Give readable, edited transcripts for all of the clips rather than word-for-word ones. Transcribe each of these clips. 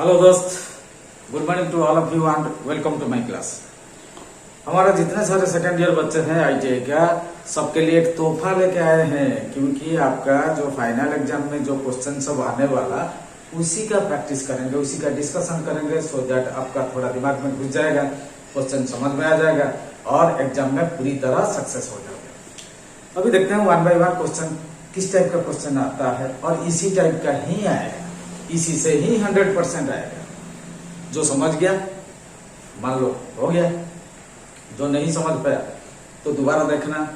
Hello दोस्त, good morning to all of you and welcome to my class. हमारा जितने सारे सेकंड ईयर बच्चे हैं आईटीआई का, सबके लिए एक तोहफा लेके आए हैं, क्योंकि आपका जो फाइनल एग्जाम में जो क्वेश्चन सब आने वाला उसी का प्रैक्टिस करेंगे, उसी का डिस्कशन करेंगे, सो दैट आपका थोड़ा दिमाग में घुस जाएगा, क्वेश्चन समझ में आ जाएगा और एग्जाम में पूरी तरह सक्सेस हो जाएगा। अभी देखते हैं वन बाय वन क्वेश्चन किस टाइप का क्वेश्चन आता है, और इसी टाइप का ही आएगा, इसी से ही 100% आएगा। जो समझ गया मान लो हो गया, जो नहीं समझ पाया तो दोबारा देखना,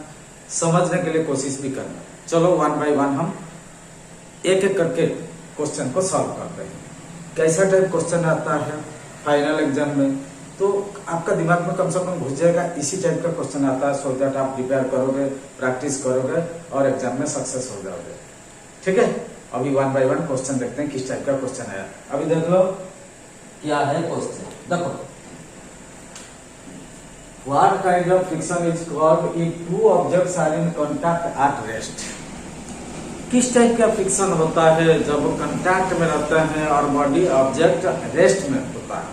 समझने के लिए कोशिश भी करना। चलो वन बाय वन हम एक एक करके क्वेश्चन को सॉल्व करते हैं। कैसा टाइप क्वेश्चन आता है फाइनल एग्जाम में, तो आपका दिमाग में कम से कम घुस जाएगा, इसी टाइप का क्वेश्चन आता है, सो दैट आप प्रिपेयर करोगे, प्रैक्टिस करोगे और एग्जाम में सक्सेस हो जाओगे। ठीक है, अभी वन बाय वन क्वेश्चन देखते हैं किस टाइप का क्वेश्चन आया। अभी देख लो क्या है क्वेश्चन, देखो what kind of friction is called if two objects are in contact at rest. किस टाइप का फ्रिक्शन होता है जब वो कांटेक्ट में रहते हैं और बॉडी ऑब्जेक्ट रेस्ट में होता है।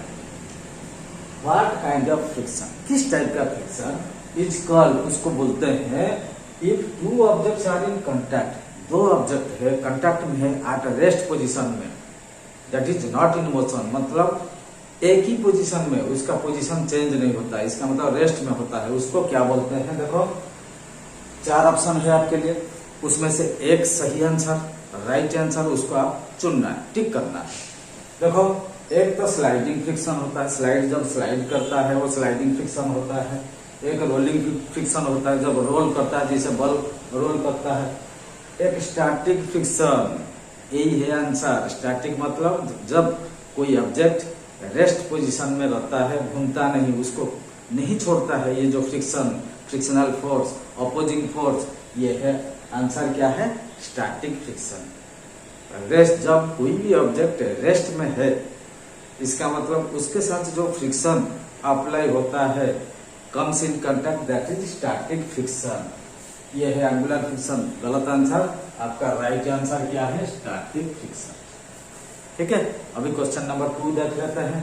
व्हाट काइंड ऑफ फ्रिक्शन, किस टाइप का फ्रिक्शन इज कॉल्ड, उसको बोलते हैं if two objects are in contact, दो ऑब्जेक्ट है कांटेक्ट में है एट रेस्ट पोजीशन में, that is not in motion, मतलब एक ही पोजीशन में, उसका पोजीशन चेंज नहीं होता है, इसका मतलब रेस्ट में होता है, उसको क्या बोलते हैं। देखो चार ऑप्शन है आपके लिए, उसमें से एक सही आंसर, राइट आंसर, उसको आप चुनना है, टिक करना है। देखो एक तो स्लाइडिंग फ्रिक्शन होता है, स्लाइड जब स्लाइड करता है वो स्लाइडिंग फ्रिक्शन होता है। एक रोलिंग फ्रिक्शन होता है, जब रोल करता है जैसे बल्ब रोल करता है। एक स्टैटिक फ्रिक्शन, यही है आंसर। स्टैटिक मतलब जब कोई ऑब्जेक्ट रेस्ट पोजीशन में रहता है, घूमता नहीं, उसको नहीं छोड़ता है, ये जो friction, frictional force, opposing force, ये है आंसर। क्या है? Static friction. रेस्ट, जब कोई भी ऑब्जेक्ट रेस्ट में है, इसका मतलब उसके साथ जो फ्रिक्शन अप्लाई होता है, comes in contact, that is static friction. ये है एंगुलर फ्रिक्शन, गलत आंसर। आपका राइट आंसर क्या है? Static friction. ठीक है, अभी क्वेश्चन नंबर 2 देख लेते हैं।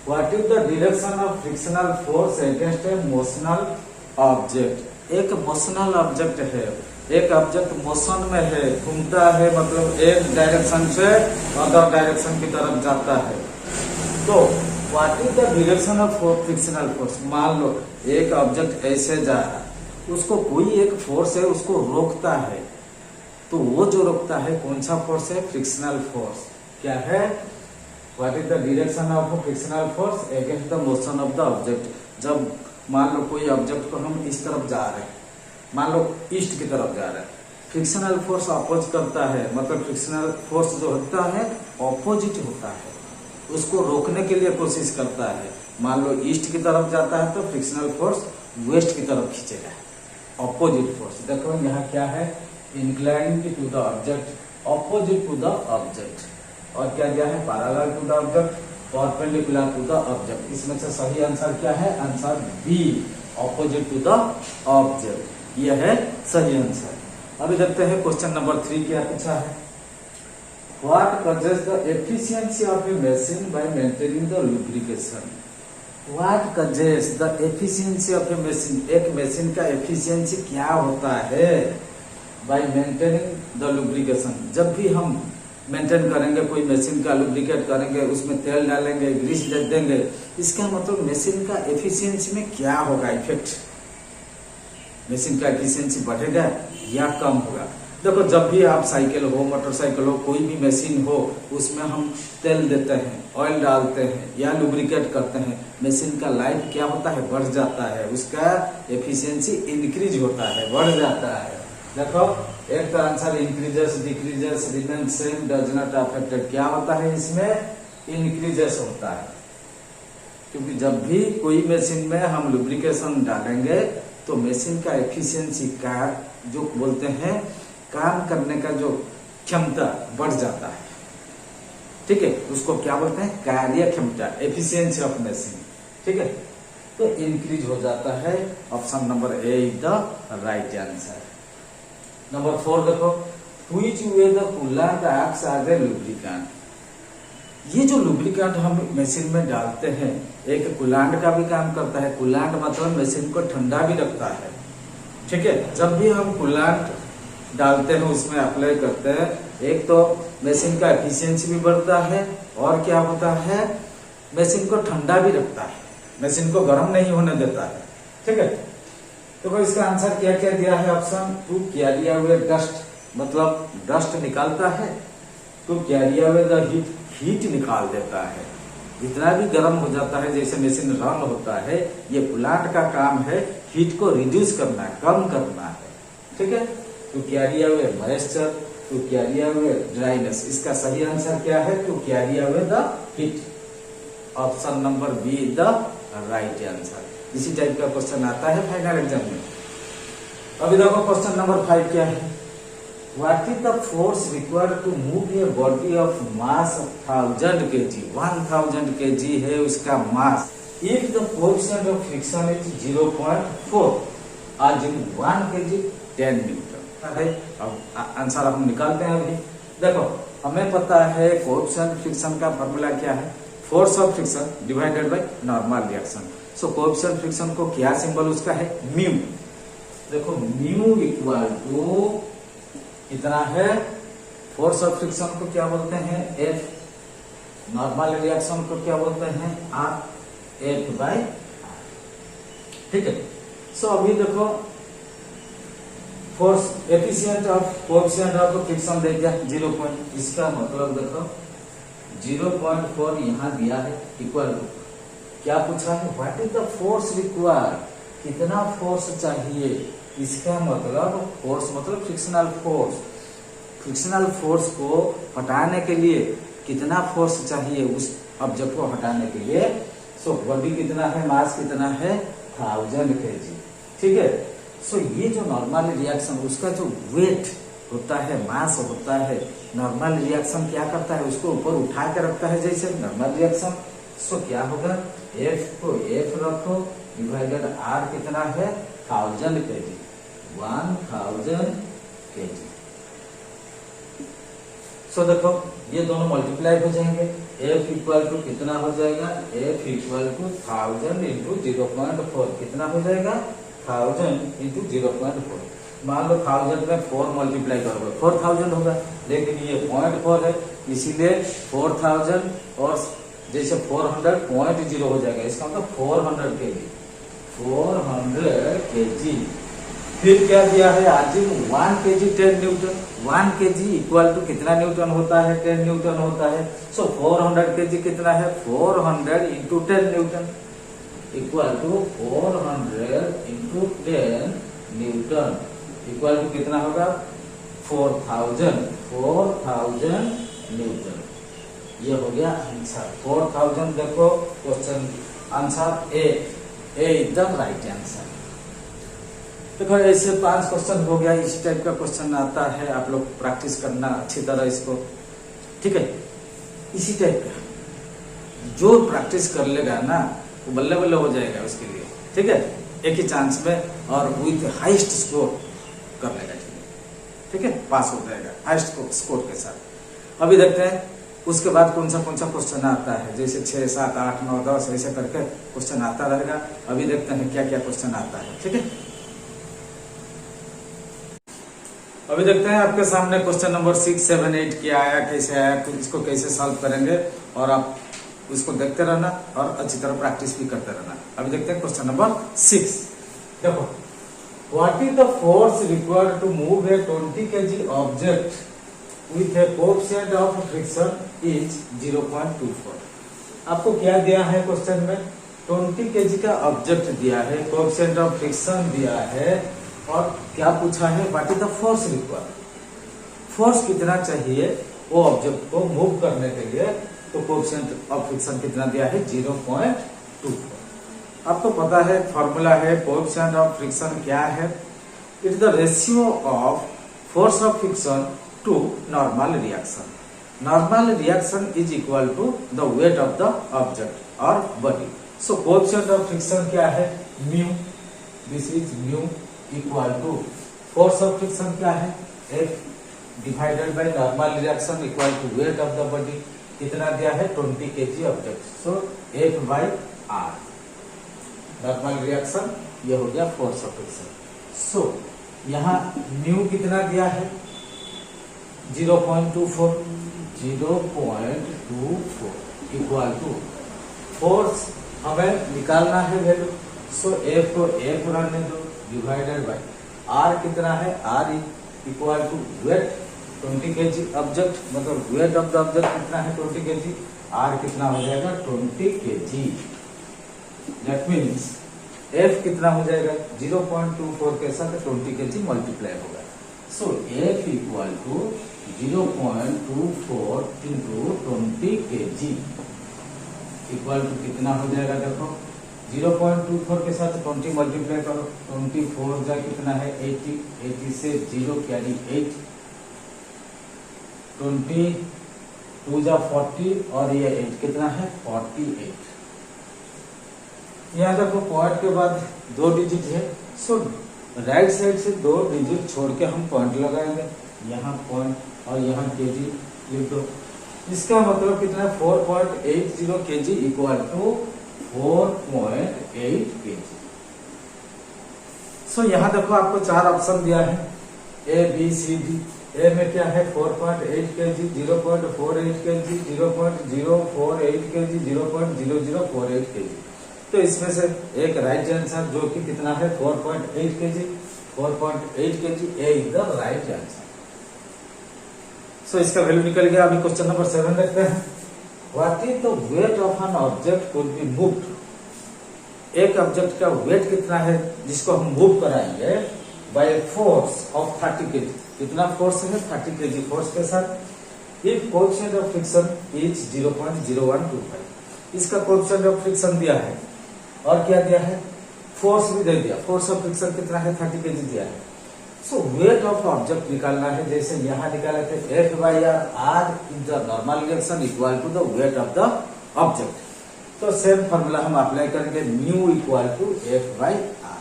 What is the direction of frictional force against A motional object. एक मोशनल ऑब्जेक्ट है, एक ऑब्जेक्ट मोशन में है, घूमता है, मतलब एक डायरेक्शन से अदर डायरेक्शन की तरफ जाता है, तो what is the direction of frictional force. मान लो एक ऑब्जेक्ट ऐसे जा रहा है, उसको कोई एक फोर्स है उसको रोकता है, तो वो जो रोकता है कौन सा फोर्स है? Frictional force. क्या है? What is the direction of frictional force against the motion of the object. जब मान लो कोई ऑब्जेक्ट को हम इस तरफ जा रहे हैं, मान लो ईस्ट की तरफ जा रहे हैं, फ्रिक्शनल फोर्स अपोज करता है, मतलब फ्रिक्शनल फोर्स जो होता है ऑपोजिट होता है, उसको रोकने के लिए कोशिश करता है। मान लो ईस्ट की तरफ जाता है तो फ्रिक्शनल फोर्स वेस्ट की तरफ खींचेगा, ऑपोजिट फोर्स। देखो यहाँ क्या है? Inclined to the object, opposite to the object, और क्या क्या है? Parallel to the object, perpendicular to the object. इसमें से सही आंसर क्या है? Answer B, opposite to the object, यह है सही आंसर। अभी देखते हैं क्वेश्चन नंबर 3 क्या पूछा है। What causes the efficiency of A machine bye maintaining the lubrication. What causes the efficiency of A machine, एक मशीन का एफिशिएंसी क्या होता है? बाय मेंटेनिंग द लुब्रिकेशन, जब भी हम मेंटेन करेंगे, कोई मशीन का लुब्रिकेट करेंगे, उसमें तेल डालेंगे, ग्रीस दे देंगे, इसका मतलब मशीन का एफिशिएंसी में क्या होगा इफेक्ट? मशीन का एफिशिएंसी बढ़ेगा या कम होगा? देखो जब भी आप साइकिल हो, मोटरसाइकिल हो, कोई भी मशीन हो, उसमें हम तेल देते हैं, ऑयल डालते हैं या लुब्रिकेट करते हैं, मशीन का लाइफ क्या होता है? बढ़ जाता है, उसका एफिशिएंसी इंक्रीज होता है, बढ़ जाता है। देखो एक तो answer increases, decreases, remain same, does not affected. क्या होता है इसमें? इंक्रीजेस होता है, क्योंकि जब भी कोई मशीन में हम लुब्रिकेशन डालेंगे तो मशीन का एफिशिएंसी का जो बोलते हैं काम करने का जो क्षमता बढ़ जाता है। ठीक है, उसको क्या बोलते हैं? कार्य क्षमता, एफिशिएंसी ऑफ मशीन। ठीक है, तो इंक्रीज हो जाता है। Option number A is the right answer. Number 4 देखो, which way the coolant acts as a lubricant। ये जो लुब्रिकेंट हम मशीन में डालते हैं, एक कूलांट का भी काम करता है। कूलांट मतलब मशीन को ठंडा भी रखता है, ठीक है। जब भी हम कूलांट डालते हैं, उसमें अप्लाई करते हैं, एक तो मशीन का एफिशिएंसी भी बढ़ता है और क्या होता है, मशीन को ठंडा भी रखता है, मशीन को गर्म नहीं होने देता है, ठीक है। तो इसका आंसर क्या क्या दिया है, option to carry away dust, मतलब डस्ट निकालता है, तो carry away the heat, heat निकाल देता है। जितना भी गर्म हो जाता है, जैसे मशीन रन होता है, ये कूलांट का काम है हीट को रिड्यूस करना है, कम करना है, ठीक है। To carry away moisture, to carry away dryness, इसका सही आंसर क्या है, to carry away the heat. Option number B the right answer. इसी टाइप का क्वेश्चन आता है फाइनल एग्जाम में। अभी देखो क्वेश्चन नंबर 5 क्या है, what is the force required to move a body of mass 1000 kg, 1000 kg है उसका mass, if the coefficient of friction is 0.4, आज 1 kg 10 न्यूटन है। अब आंसर हम निकालते हैं। अभी देखो हमें पता है कोएफिशिएंट फ्रिक्शन का फॉर्मूला क्या है, force of friction divided by normal reaction. So coefficient friction को क्या सिंबल उसका है, म्यू। देखो म्यू इक्वल टू कितना है, फोर्स ऑफ फ्रिक्शन को क्या बोलते हैं, एफ, नॉर्मल रिएक्शन को क्या बोलते हैं, आर, एफ बाय आर, ठीक है। सो अभी देखो force efficient of coefficient of friction दे दिया 0. इसका मतलब देखो 0.4 यहां दिया है, इक्वल टू क्या पूछा है, what is the force required, कितना फोर्स चाहिए। इसका मतलब फोर्स मतलब फ्रिक्शनल फोर्स, फ्रिक्शनल फोर्स को हटाने के लिए कितना फोर्स चाहिए उस ऑब्जेक्ट को हटाने के लिए। सो बॉडी कितना है, मास कितना है, 1000 kg, ठीक है। सो ये जो नॉर्मल रिएक्शन, उसका जो वेट होता है, मास होता है, नॉर्मल रिएक्शन क्या करता है, उसको ऊपर उठा के रखता है, जैसे नॉर्मल रिएक्शन। सो क्या होगा, एफ को एफ रखो, डिवाइडेड आर कितना है, 1000 kg, 1000 kg। सो देखो ये दोनों मल्टीप्लाई हो जाएंगे, एफ इक्वल टू कितना हो जाएगा, एफ इक्वल टू 1000 इंटू 0.4, कितना हो जाएगा, 1000 इंटू 0.4। मान लो 1000 में 4 मल्टीप्लाई करोगे 4000 होगा, लेकिन ये 0.4 है, इसीलिए 4000 और जैसे 400 0.0 हो जाएगा, इसका मतलब 400 kg, 400 kg। फिर क्या दिया है, आज 1 kg 10 newton, 1 kg equal to कितना न्यूटन होता है, 10 न्यूटन होता है। सो 400 kg कितना है, 400 into 10 newton equal to 400 into 10 newton equal to कितना होगा, 4000 न्यूटन। ये हो गया आंसर 4000। देखो क्वेश्चन आंसर ए एकदम राइट आंसर। देखो ऐसे 5 क्वेश्चन हो गया, इस टाइप का क्वेश्चन आता है, आप लोग प्रैक्टिस करना अच्छी तरह इसको, ठीक है। इसी टाइप का जो प्रैक्टिस कर लेगा ना, वो बल्ले बल्ले हो जाएगा उसके लिए, ठीक है, एक ही चांस में और विथ हाईएस्ट स्कोर कर लेगा, ठीक है, पास हो जाएगा हाईएस्ट स्कोर के साथ। अभी देखते हैं उसके बाद कौन सा क्वेश्चन आता है, जैसे 6, 7, 8, 9, 10 ऐसे करके क्वेश्चन आता रहेगा। अभी देखते हैं क्या क्या क्वेश्चन आता है, ठीक है। अभी देखते हैं आपके सामने क्वेश्चन नंबर 6, 7, 8 क्या आया, कैसे आया, इसको कैसे सॉल्व करेंगे, और आप उसको देखते रहना और अच्छी तरह प्रैक्टिस भी करते रहना। अभी देखते हैं क्वेश्चन नंबर 6। देखो what is the force required to move a 20 kg object with a coefficient of friction is 0.24। आपको क्या दिया है क्वेश्चन में, 20 kg का ऑब्जेक्ट दिया है, कोएफिशिएंट ऑफ फ्रिक्शन दिया है, और क्या पूछा है, what is the force required, force कितना चाहिए वो ऑब्जेक्ट को मूव करने के लिए। तो कोएफिशिएंट ऑफ फ्रिक्शन कितना दिया है, 0.24। आपको पता है फॉर्मूला है, कोएफिशिएंट ऑफ फ्रिक्शन क्या है, it is the ratio of force of friction to normal reaction. Normal reaction is equal to the weight of the object और body. So coefficient of friction क्या है, mu, this is mu equal to force of friction क्या है, F divided by normal reaction equal to weight of the body, कितना दिया है 20 kg object, so F by R normal reaction, ये हो गया फोर्स ऑफ फ्रिक्शन। सो यहाँ new कितना दिया है 0.24 इक्वल टू फोर्स हमें निकालना है वैल्यू, सो F को F रहने दो डिवाइडेड बाई R कितना है R equal to weight 20 kg object, मतलब वेट ऑफ द ऑब्जेक्ट कितना है 20 kg, R कितना हो जाएगा 20 kg। दैट मीन्स F कितना हो जाएगा 0.24 के साथ 20 kg मल्टीप्लाई होगा, so F equal to 0.24 into 20 kg equal to कितना हो जाएगा, देखो 0.24 के साथ 20 मल्टीप्लाई करो, 24 जा कितना है 80, 80 से 0 कैरी 8, 22 जा 40 और ये 8 कितना है 48। यहाँ देखो पॉइंट के बाद 2 डिजिट है, सो राइट साइड से 2 डिजिट छोड़ के हम पॉइंट लगाएंगे, यहाँ पॉइंट और यहाँ केजी लिख दो, इसका मतलब कितना है 4.80 kg इक्वल टू 4.8 kg। सो यहाँ देखो आपको 4 ऑप्शन दिया है A B C D, ए में क्या है 4.8 kg, 0.48 kg, 0.048 kg, 0.0048 kg, तो इसमें से एक राइट आंसर जो कि कितना है 4.8 kg, 4.8 kg A is the right answer. So इसका वैल्यू निकल गया। अभी क्वेश्चन नंबर 7 देखते हैं। What is the weight of an object could be moved. एक ऑब्जेक्ट का वेट कितना है जिसको हम मूव कराएंगे बाय फोर्स ऑफ 30 kg। कितना फोर्स है 30 kg फोर्स के साथ। If coefficient of friction is 0.0125, इसका कोएफिशिएंट ऑफ फ्रिक्शन दिया है और क्या दिया है फोर्स भी दे दिया। फोर्स ऑफ फ्रिक्शन कितना है 30 kg दिया है। सो वेट ऑफ ऑब्जेक्ट निकालना है, जैसे यहाँ निकाले थे F by R in the normal reaction equal to the weight of the object. तो सेम फॉर्मूला हम अप्लाई करेंगे mu equal to F by R.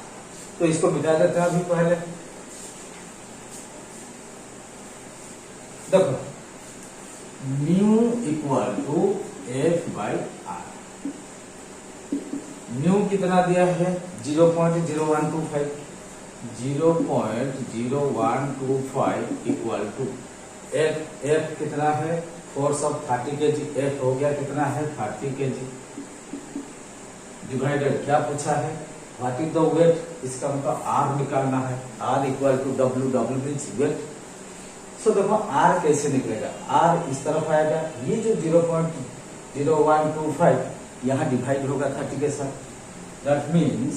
तो इसको मिटा देते हैं अभी पहले। देखो mu equal to F by R. Mu कितना दिया है 0.0125, 0.0125 इक्वल टू F कितना है फोर्स ऑफ 30 kg। F हो गया कितना है 30 kg डिवाइडेड क्या पूछा है व्हाट इज द वेट, इसका मतलब R निकालना है। R equal to W, W means weight. So देखो R कैसे निकलेगा, R इस तरफ आएगा, ये जो 0.0125 यहाँ डिवाइड होगा 30 के साथ। That means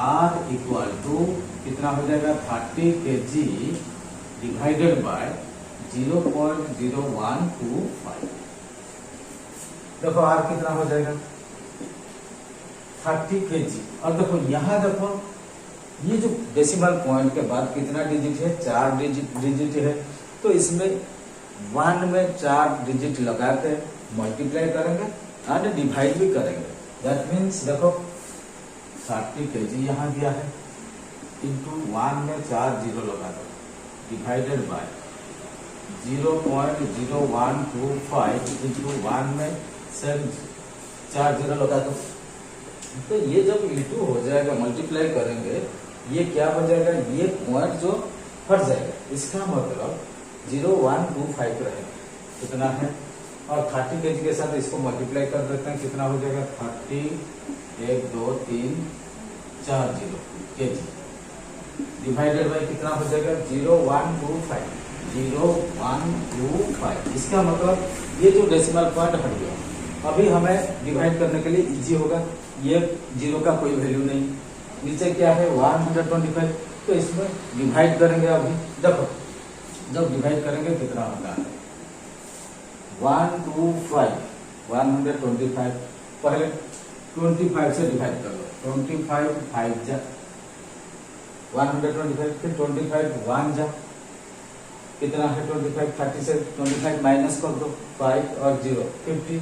R equal to कितना हो जाएगा 30 kg डिवाइडेड बाय 0.0125। देखो R कितना हो जाएगा 30 kg। और देखो यहाँ देखो ये जो डेसिमल पॉइंट के बाद कितना डिजिट है 4 डिजिट है, तो इसमें 1 में 4 डिजिट लगा के मल्टीप्लाई करेंगे एंड डिवाइड भी करेंगे। दैट मीन्स देखो 30 kg यहाँ दिया है इंटू 1 में 4 जीरो लगा दो डिवाइडेड बाय 0.0125 इंटू 1 में 4 जीरो लगा दो। तो ये जब इंटू हो जाएगा मल्टीप्लाई करेंगे, ये क्या हो जाएगा, ये पॉइंट जो हट जाएगा, इसका मतलब 0.125 रहेगा कितना है। और 30 kg के साथ इसको मल्टीप्लाई कर देते हैं, कितना हो जाएगा 30 1 2 3 4 0 kg डिवाइडेड बाय कितना हो जाएगा 0.125। इसका मतलब ये जो डेसिमल पॉइंट हट गया। अभी हमें डिवाइड करने के लिए इजी होगा, ये जीरो का कोई वैल्यू नहीं, नीचे क्या है 125, तो इसमें डिवाइड करेंगे। अभी देखो जब डिवाइड करेंगे कितना होगा 125 125, पहले 25 से डिवाइड कर लो, 25 5 जा 125, फिर 25 1 जा कितना है 25, 30 से 25 माइनस कर दो 5 और 0 50,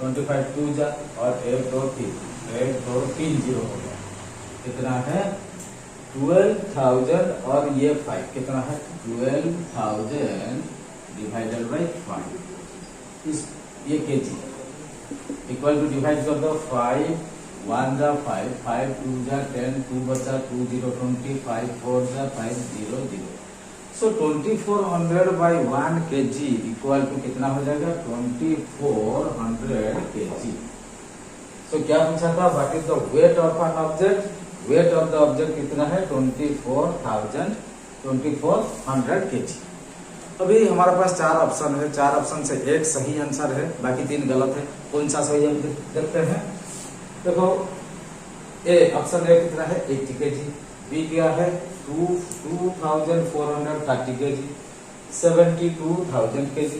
25 2 जा और 1 2 3 0 हो गया, कितना है 12,000 और ये 5 कितना है 12,000 डिवाइडेड बाई 5। इस ये केजी इक्वल टू डिवाइड कर दो 5 1 जा 5 5 2 जा 10 2 बचा 2 0 20 5 4 जा 5 0 0। सो 2400 बाई 1 kg इक्वल टू कितना हो जाएगा 2400 kg। सो क्या पूछा था what is the weight of an object. Wait of the object कितना है 2400 kg। अभी हमारे पास चार ऑप्शन है, चार ऑप्शन से एक सही आंसर है, बाकी तीन गलत है। कौन सा सही है देखते हैं। देखो ए ऑप्शन ए कितना है 80 kg, बी क्या है 2430 kg, 72,000 kg,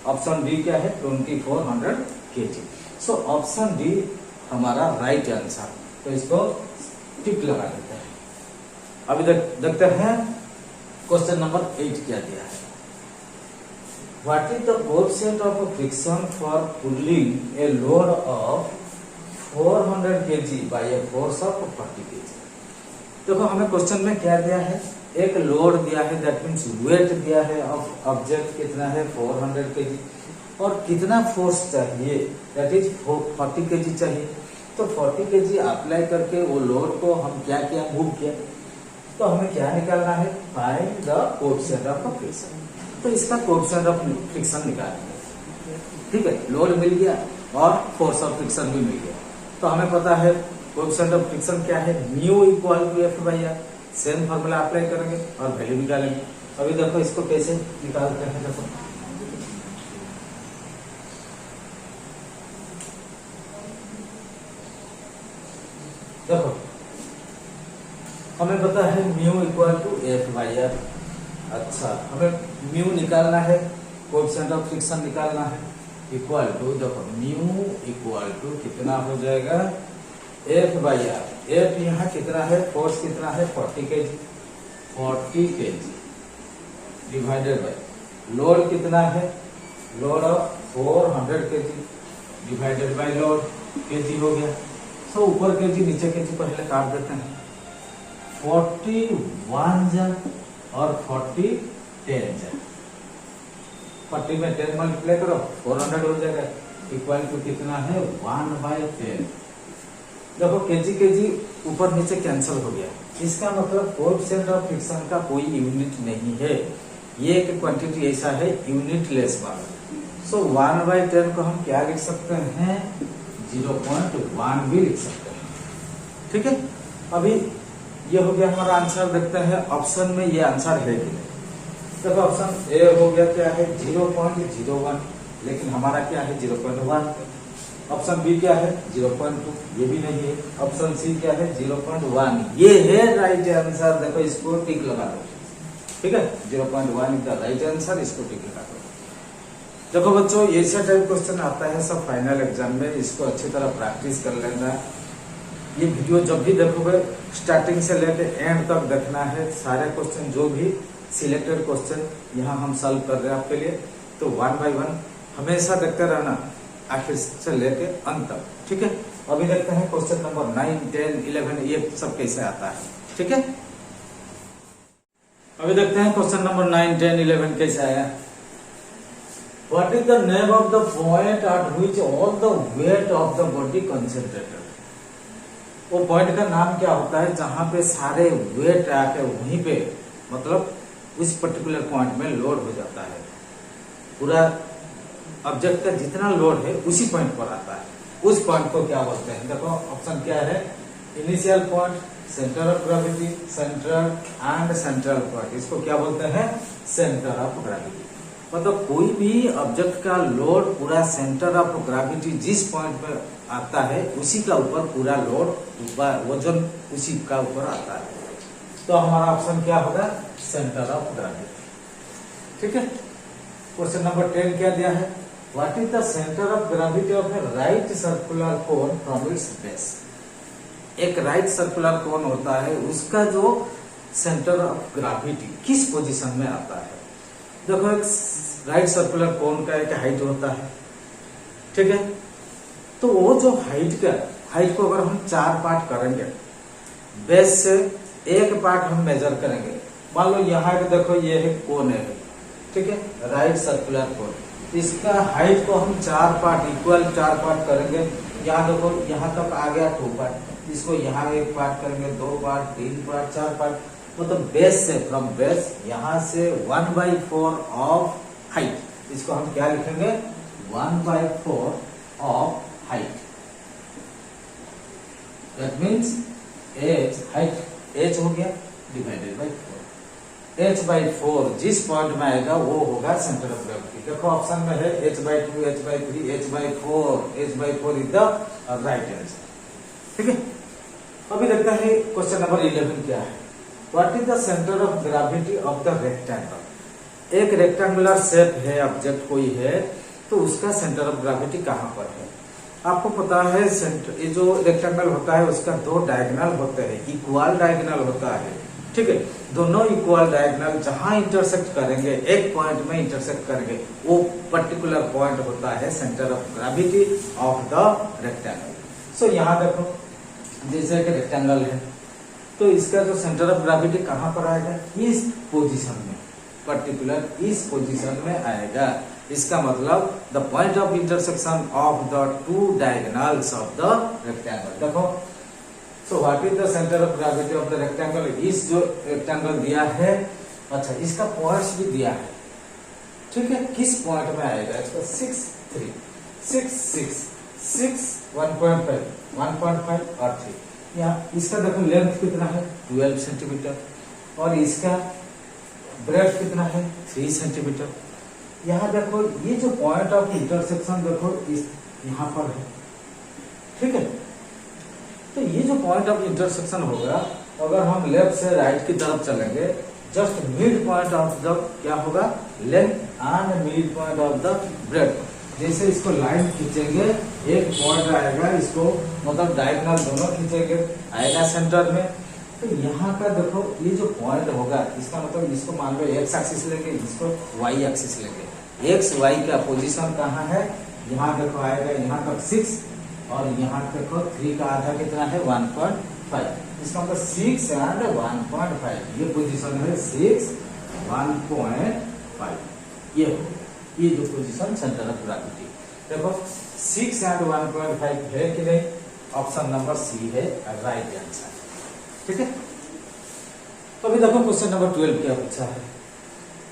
ऑप्शन डी क्या है 2400 kg। सो ऑप्शन डी हमारा राइट आंसर, तो इसको टिक लगा देते हैं। अभी देखते हैं क्वेश्चन नंबर 8 क्या दिया है। What is the coefficient of friction for pulling a load of 400 kg by a force of 40 kg। देखो हमें क्वेश्चन में क्या दिया है, एक लोड दिया है, दैट मीन्स वेट दिया है ऑफ ऑब्जेक्ट कितना है 400 kg, और कितना फोर्स चाहिए दैट इज 40 kg चाहिए। तो 40 kg अप्लाई करके वो लोड को हम क्या किया मूव किया, तो हमें क्या निकालना है find the coefficient of friction. तो इसका कोएफिशिएंट ऑफ फ्रिक्शन निकालेंगे। ठीक है, लोड मिल गया और फोर्स ऑफ फ्रिक्शन भी मिल गया। तो हमें पता है कोएफिशिएंट ऑफ फ्रिक्शन क्या है mu equal to F by R. Same formula apply करेंगे और वैल्यू निकालेंगे। अभी देखो इसको कैसे निकालते हैं। देखो हमें पता है mu equal to F by R. अच्छा, हमें म्यू निकालना है, कोएफिशिएंट ऑफ फ्रिक्शन निकालना है, इक्वल टू देखो म्यू इक्वल टू कितना हो जाएगा एफ बाई आर। एफ यहाँ कितना है, फोर्स कितना है 40 kg, 40 kg divided by load कितना है, load of 400 kg divided by load kg हो गया। सो ऊपर kg नीचे kg पहले काट देते हैं। 41 जा और 40 10 जा, 40 में 10 मल्टीप्लाई करो 400 हो जाएगा, इक्वल टू कितना है 1/10। देखो केजी केजी ऊपर नीचे कैंसिल हो गया। इसका मतलब कोएफिशिएंट ऑफ फ्रिक्शन का कोई यूनिट नहीं है, ये एक क्वांटिटी ऐसा है यूनिट लेस वाला। सो 1/10 को हम क्या लिख सकते हैं 0.1 भी लिख सकते हैं। ठीक है, अभी ये हो गया हमारा आंसर। देखते हैं ऑप्शन में ये आंसर है कि नहीं। देखो ऑप्शन ए हो गया क्या है 0.01, लेकिन हमारा क्या है 0.1। ऑप्शन बी क्या है 0.2, ये भी नहीं है। ऑप्शन सी क्या है 0.1, ये है राइट आंसर। देखो इसको टिक लगा दो। ठीक है, 0.1 इज द राइट आंसर, इसको टिक लगा दो। देखो बच्चों ऐसा टाइप क्वेश्चन आता है सब फाइनल एग्जाम में, इसको अच्छी तरह प्रैक्टिस कर लेना। ये वीडियो जब भी देखोगे स्टार्टिंग से लेकर एंड तक देखना है। सारे क्वेश्चन जो भी सिलेक्टेड क्वेश्चन यहाँ हम सॉल्व कर रहे हैं आपके लिए, तो 1 बाय 1 हमेशा देखते रहना आखिर से लेके अंत तक। ठीक है, अभी देखते हैं क्वेश्चन नंबर 9, 10, 11 ये सब कैसे आता है। ठीक है, अभी देखते हैं क्वेश्चन नंबर 9, 10, 11 कैसे आया। What is the name of the point at which all the weight of the body concentrated. वो पॉइंट का नाम क्या होता है जहां पे सारे वेट आके वहीं पे मतलब उस पर्टिकुलर पॉइंट में लोड हो जाता है। पूरा ऑब्जेक्ट का जितना लोड है उसी पॉइंट पर आता है। उस पॉइंट को क्या बोलते हैं। देखो ऑप्शन क्या है initial point, centre of gravity, central and central point. इसको क्या बोलते हैं सेंटर ऑफ ग्रेविटी। मतलब कोई भी ऑब्जेक्ट का लोड पूरा सेंटर ऑफ ग्रेविटी जिस पॉइंट पर आता है उसी का ऊपर पूरा लोड वजन उसी का ऊपर आता है। तो हमारा ऑप्शन क्या होगा सेंटर ऑफ ग्रेविटी। ठीक है, क्वेश्चन नंबर 10 क्या दिया है what is the centre of gravity of A right circular cone from its base. एक राइट सर्कुलर कोन होता है, उसका जो सेंटर ऑफ ग्रेविटी किस पोजीशन में आता है। देखो एक राइट सर्कुलर कोन का एक हाइट होता है। ठीक है, तो वो जो हाइट को अगर हम 4 पार्ट करेंगे, बेस से एक पार्ट हम मेजर करेंगे। मान लो यहाँ देखो ये है कोन है, ठीक है राइट सर्कुलर कोन, इसका हाइट को हम 4 पार्ट इक्वल 4 पार्ट करेंगे। यहाँ देखो यहाँ तक आ गया 2 पार्ट, इसको यहाँ 1 पार्ट करेंगे, 2 पार्ट, 3 पार्ट, 4 पार्ट। मतलब बेस से, फ्रॉम बेस यहाँ से 1/4 ऑफ हाइट, इसको हम क्या लिखेंगे 1/4 of height. That means h height h हो गया डिवाइडेड बाई 4। h/4 जिस पॉइंट में आएगा वो होगा सेंटर ऑफ ग्रेविटी। देखो ऑप्शन में है h/2, h/3, h/4, h/4 is the right answer. ठीक है, अभी देखते हैं क्वेश्चन नंबर 11 क्या है। What is the centre of gravity of the rectangle. एक रेक्टेंगुलर शेप है, ऑब्जेक्ट कोई है, तो उसका सेंटर ऑफ ग्रेविटी कहां पर है। आपको पता है सेंटर, ये जो रेक्टेंगल होता है उसका 2 डायगोनल होते हैं, इक्वल डायगोनल होता है। ठीक है, दोनों इक्वल डायगोनल जहां इंटरसेक्ट करेंगे, एक पॉइंट में इंटरसेक्ट करेंगे, वो पर्टिकुलर पॉइंट होता है centre of gravity of the rectangle. So यहाँ देखो जैसे कि रेक्टेंगल है, तो इसका जो सेंटर ऑफ ग्रेविटी कहां पर आएगा, इस पोजीशन में, पर्टिकुलर इस पोजीशन में आएगा। इसका मतलब the point of intersection of the 2 diagonals of the rectangle. देखो so what is the centre of gravity of the rectangle. इस जो रेक्टेंगल दिया है, अच्छा इसका पॉइंट्स भी दिया है। ठीक है, किस पॉइंट में आएगा इसका 6, 3, 6, 6, 6, 1.5, 1.5 और 3। यहाँ इसका देखो लेंथ कितना है 12 सेंटीमीटर और इसका ब्रेथ कितना है 3 सेंटीमीटर। यहाँ देखो ये जो पॉइंट ऑफ इंटरसेक्शन देखो इस यहाँ पर है। ठीक है, तो ये जो पॉइंट ऑफ इंटरसेक्शन होगा, अगर हम लेफ्ट से राइट की तरफ चलेंगे, just mid point of the क्या होगा length and mid point of the breadth. जैसे इसको लाइन खींचेंगे, एक पॉइंट आएगा, इसको मतलब डायगोनल दोनों खींचेंगे, आएगा सेंटर में। तो यहाँ का देखो ये जो पॉइंट होगा, इसका मतलब इसको मान लो एक्स एक्सिस लेंगे, इसको वाई एक्सिस लेंगे। एक्स वाई का पोजीशन कहाँ है, यहाँ देखो आएगा यहाँ तक 6 और यहाँ देखो 3 का आधा कितना है 1.5। इसका मतलब 6 एंड 1.5 ये पोजीशन है 6, 1.5 ये जो पोजीशन सेंटर ऑफ ग्रेविटी। देखो 6 एंड 1.5 है कि नहीं, ऑप्शन नंबर सी है राइट आंसर। ठीक है, तो अभी देखो क्वेश्चन नंबर 12 क्या पूछा है।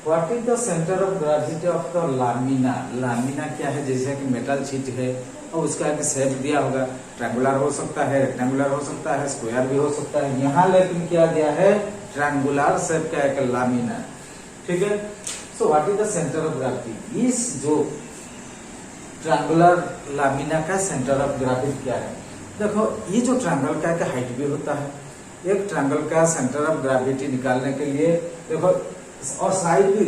What is the centre of gravity of the lamina. Lamina क्या है, जैसे कि मेटल शीट है और उसका एक शेप दिया होगा, ट्रायंगुलर हो सकता है, रेक्टेंगुलर हो सकता है, स्क्वायर भी हो सकता है। यहाँ लेकिन क्या दिया है ट्रायंगुलर शेप का एक लामिना। ठीक है, सो what is the centre of gravity. इस जो ट्रायंगुलर लामिना का सेंटर ऑफ ग्रेविटी क्या है। देखो ये जो ट्रायंगल का एक हाइट भी होता है, एक ट्रायंगल का सेंटर ऑफ ग्रेविटी निकालने के लिए देखो, और साइड भी,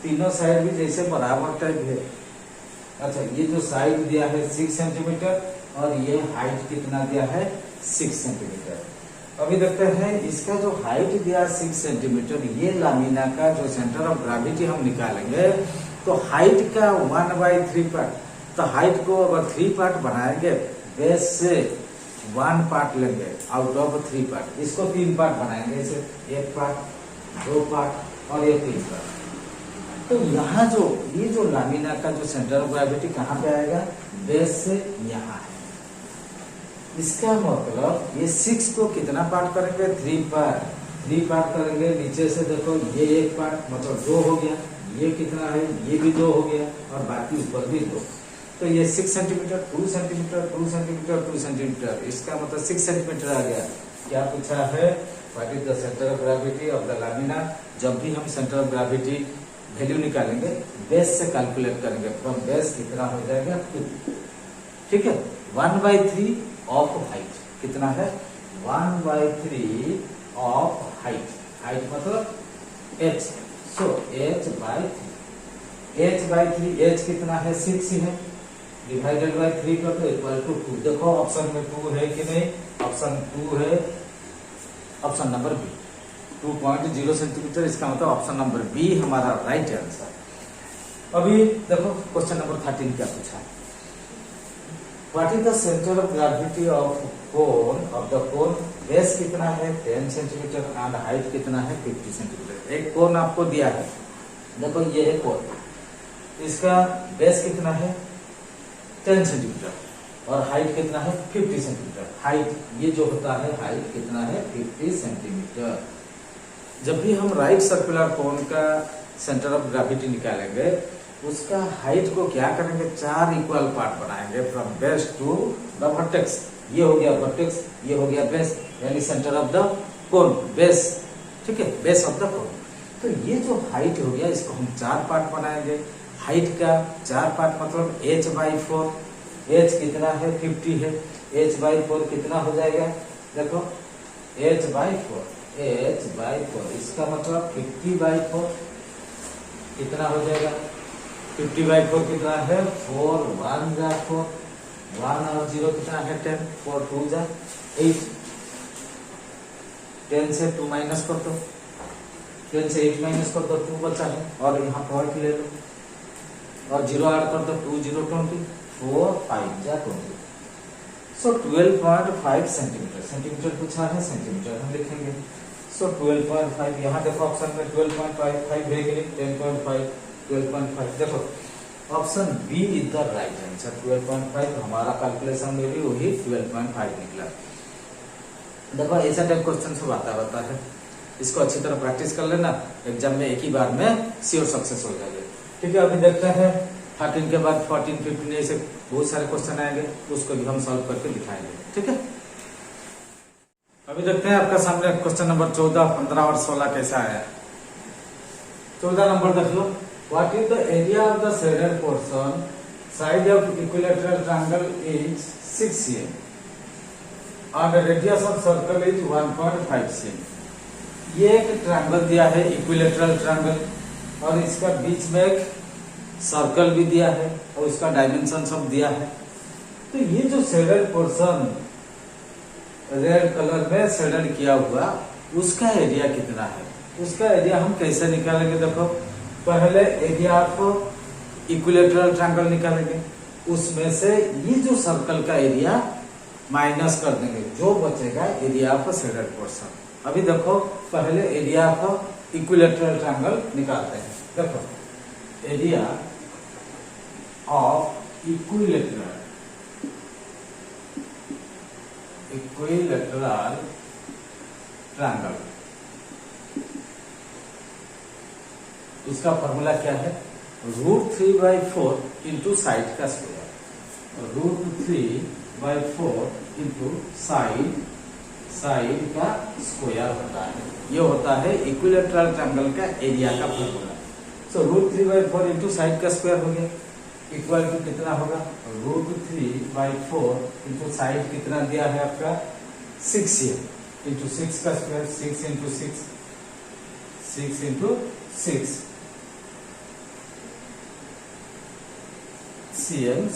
तीनों साइड भी जैसे बराबर टाइप है। अच्छा ये जो साइड दिया है 6 सेंटीमीटर और ये हाइट कितना दिया है 6 सेंटीमीटर। अभी देखते हैं इसका जो हाइट दिया 6 सेंटीमीटर, ये लामिना का जो सेंटर ऑफ ग्रेविटी हम निकालेंगे, तो हाइट का 1/3 पार्ट, तो हाइट को अगर 3 पार्ट बनाएंगे, बेस से 1 पार्ट लेंगे आउट ऑफ 3 पार्ट, इसको 3 पार्ट बनाएंगे, इसे 1 पार्ट, 2 पार्ट और ये 3 पार्ट। तो यहाँ जो ये जो लामिना का जो सेंटर ऑफ ग्रेविटी कहाँ पे आएगा, बेस से यहाँ है। इसका मतलब ये 6 को कितना पार्ट करेंगे 3 पार्ट करेंगे। नीचे से देखो ये 1 पार्ट मतलब 2 हो गया, ये कितना है ये भी 2 हो गया और बाकी ऊपर भी 2। तो ये 6 सेंटीमीटर 2 सेंटीमीटर 2 सेंटीमीटर 2 सेंटीमीटर, इसका मतलब 6 सेंटीमीटर आ गया। क्या पूछा है, what is the centre of gravity of the lamina. जब भी हम सेंटर ऑफ ग्रेविटी वैल्यू निकालेंगे, बेस से कैलकुलेट करेंगे, फ्रॉम बेस कितना हो जाएगा 2। ठीक है, 1/3 ऑफ हाइट कितना है 1/3 ऑफ हाइट, हाइट मतलब h, सो h/3 h कितना है 6 ही है, डिवाइडेड बाय 3 कर दो इक्वल टू 2। देखो ऑप्शन में 2 है कि नहीं, ऑप्शन 2 है, ऑप्शन नंबर बी 2.0 सेंटीमीटर। इसका मतलब ऑप्शन नंबर बी हमारा राइट आंसर। अभी देखो क्वेश्चन नंबर 13 क्या पूछा है। What is the centre of gravity of cone of the cone. Base कितना है 10 सेंटीमीटर एंड हाइट कितना है 50 सेंटीमीटर। एक कोन आपको दिया है, देखो ये है कोन, इसका बेस कितना है 10 सेंटीमीटर और हाइट कितना है 50 सेंटीमीटर। हाइट ये जो होता है हाइट कितना है 50 सेंटीमीटर। जब भी हम राइट सर्कुलर कोन का सेंटर ऑफ ग्रेविटी निकालेंगे उसका हाइट को क्या करेंगे 4 इक्वल पार्ट बनाएंगे from base to the vertex. ये हो गया वर्टेक्स, ये हो गया बेस, यानी centre of the cone base, ठीक है, बेस ऑफ द कोन। तो ये जो हाइट हो गया इसको हम 4 पार्ट बनाएंगे। हाइट का 4 पार्ट मतलब h/4। h कितना है 50 है, h/4 कितना हो जाएगा देखो h/4, h/4 इसका मतलब 50/4 कितना हो जाएगा 50/4 कितना है 4, 1 जा 4, 1 और 0 कितना है 10, 4 2 जा 8, 10 से 2 माइनस कर दो, 10 से 8 माइनस कर दो 2 बचा है और यहाँ पॉइंट ले लो और 0 ऐड कर दो 2 0 20, 4 5 जा 20। सो 12.5 सेंटीमीटर, सेंटीमीटर पूछा है सेंटीमीटर हम लिखेंगे। सो 12.5 यहाँ देखो ऑप्शन में 12.5 है कि नहीं 10.5 12.5 देखो option B is the right answer 12.5। हमारा कैलकुलेशन में भी वही 12.5 निकला। देखो ऐसा टाइप क्वेश्चन सब आता रहता है, इसको अच्छी तरह प्रैक्टिस कर लेना, एग्जाम में एक ही बार में श्योर सक्सेस हो जाएगा। ठीक है, अभी देखते हैं 13 के बाद 14 15 ऐसे बहुत सारे क्वेश्चन आएंगे उसको भी हम सॉल्व करके दिखाएंगे। ठीक है, अभी देखते हैं आपका सामने क्वेश्चन नंबर 14, 15 और 16 कैसा आया। 14 नंबर देख लो, what is the area of the shaded portion side of equilateral triangle is 6 cm और radius of circle is 1.5 cm। ये एक ट्रायंगल दिया है इक्विलैटरल ट्रायंगल और इसका बीच में एक सर्कल भी दिया है और इसका डायमेंशन सब दिया है। तो ये जो शेडेड पोर्शन रेड कलर में शेडेड किया हुआ उसका एरिया कितना है, उसका एरिया हम कैसे निकालेंगे। देखो पहले एरिया ऑफ इक्विलैटरल ट्रायंगल निकालेंगे, उसमें से ये जो सर्कल का एरिया माइनस कर देंगे, जो बचेगा एरिया ऑफ शेडेड पोर्शन। अभी देखो पहले एरिया ऑफ इक्विलैटरल ट्रायंगल निकालते हैं। देखो एरिया ऑफ इक्विलैटरल ट्रायंगल, इसका फॉर्मूला क्या है √3/4 इंटू साइड का स्क्वायर, √3/4 इंटू साइड का स्क्वायर होता है। ये होता है इक्विलैटरल ट्रायंगल का एरिया का फॉर्मूला। सो √3/4 इंटू साइड का स्क्वायर हो गया इक्वल टू कितना होगा √3/4 इंटू साइड कितना दिया है आपका 6 cm इंटू 6 का स्क्वायर 6 इंटू 6 cm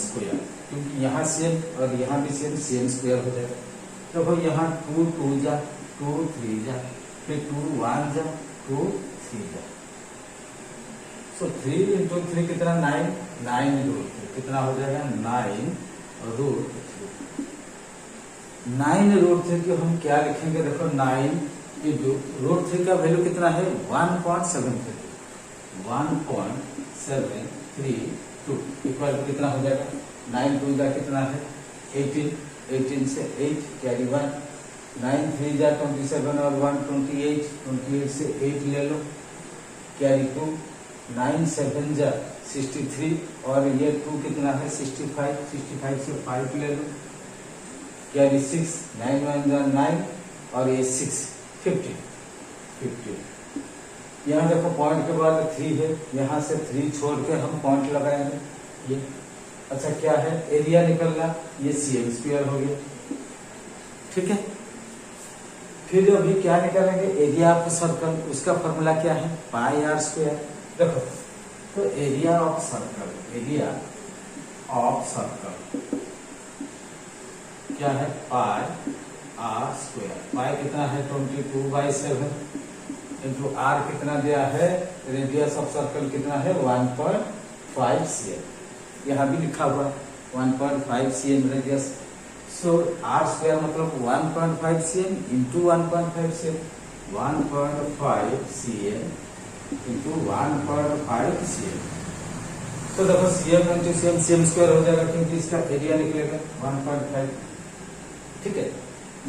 स्क्वायर, क्योंकि यहाँ cm और यहाँ भी cm स्क्वायर हो जाएगा। देखो यहाँ 2 2 जा 2 3 जा फिर 2 1 जा 2 3 जा। सो 3 इंटू 3 कितना 9, 9√3 कितना हो जाएगा 9√3 को हम क्या लिखेंगे। देखो 9 इंटू √3 का वैल्यू कितना है 1.73 1.732 इक्वल टू कितना हो जाएगा 9 2 जा कितना है 18, 18 से 8 कैरी 1, 9 3 जा 27 और 1 28, 28 से 8 ले लो कैरी 2, 9 7 जा 63 और ये 2 कितना है 65, 65 से 5 ले लो कैरी 6, 9 1 जा 9 और ये 6 50। यहाँ देखो पॉइंट के बाद 3 है, यहाँ से 3 छोड़ के हम पॉइंट लगाएंगे ये। अच्छा क्या है एरिया निकलना, ये cm स्क्वायर हो गया। ठीक है, फिर अभी क्या निकालेंगे एरिया ऑफ सर्कल, उसका फॉर्मूला क्या है πr²। देखो तो एरिया ऑफ सर्कल क्या है πr²। पाई कितना है 22/7 इंटू r कितना दिया है रेडियस ऑफ सर्कल कितना है 1.5 cm, यहाँ भी लिखा हुआ 1.5 cm रेडियस। सो r² मतलब 1.5 cm into 1.5 cm, 1.5 cm into 1.5 cm। तो देखो CM into CM CM square हो जाएगा क्योंकि इसका एरिया निकलेगा 1.5। ठीक है,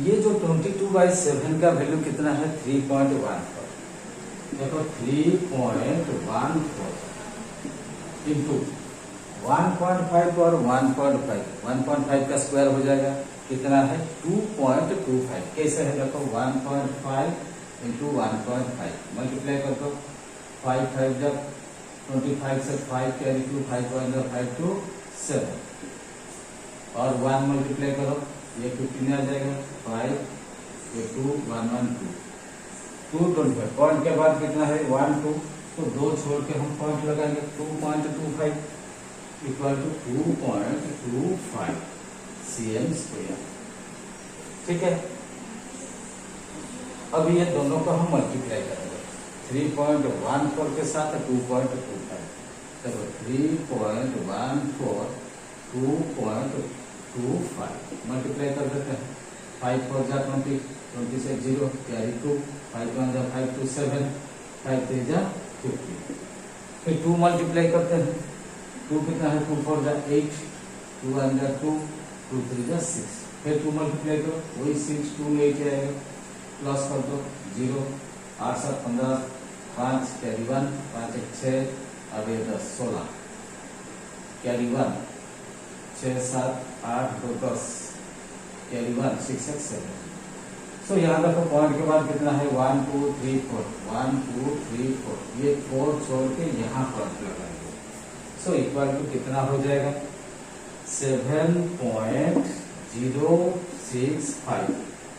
ये जो 22/7 का वैल्यू कितना है 3.14। देखो 3.14 इंटू 1.5 और 1.5 का स्क्वायर हो जाएगा कितना है 2.25। कैसे है देखो 1.5 इंटू 1.5 मल्टीप्लाई कर दो 5 5 जब 25 से 5 कैरी टू 5.5 टू 7 और 1 मल्टीप्लाई करो ये 15 आ जाएगा 5 ये 2 1 1 2 225। पॉइंट के बाद कितना है 1 2 तो 2 छोड़ के हम पॉइंट लगाएंगे 2.25 इक्वल टू 2.25 सीएम स्क्वायर। ठीक है, अब ये दोनों को हम मल्टीप्लाई करेंगे 3.14 के साथ 2.25। चलो 3.14 2.25 मल्टीप्लाई कर देते हैं 5 4 जा 20 20 से 0 कैरी 2 5 1 जा 5 2 7 5 3 जा 50। फिर 2 मल्टीप्लाई करते हैं 2 कितना है 2 4 जा 8 2 1 जा 2 2 3 जा 6। फिर 2 मल्टीप्लाई करो वही 6 2 8 आएगा प्लस कर दो 0 8 7 15 5 कैरी 1 5 1 6 अब ये 10 16 कैरी 1 6 7 8 2 10 कैरी 1 6 6 7। सो यहाँ देखो पॉइंट के बाद कितना है 1 2 3 4 1 2 3 4 ये 4 छोड़ के यहाँ पॉइंट लगाएंगे। सो इक्वल टू कितना हो जाएगा 7.065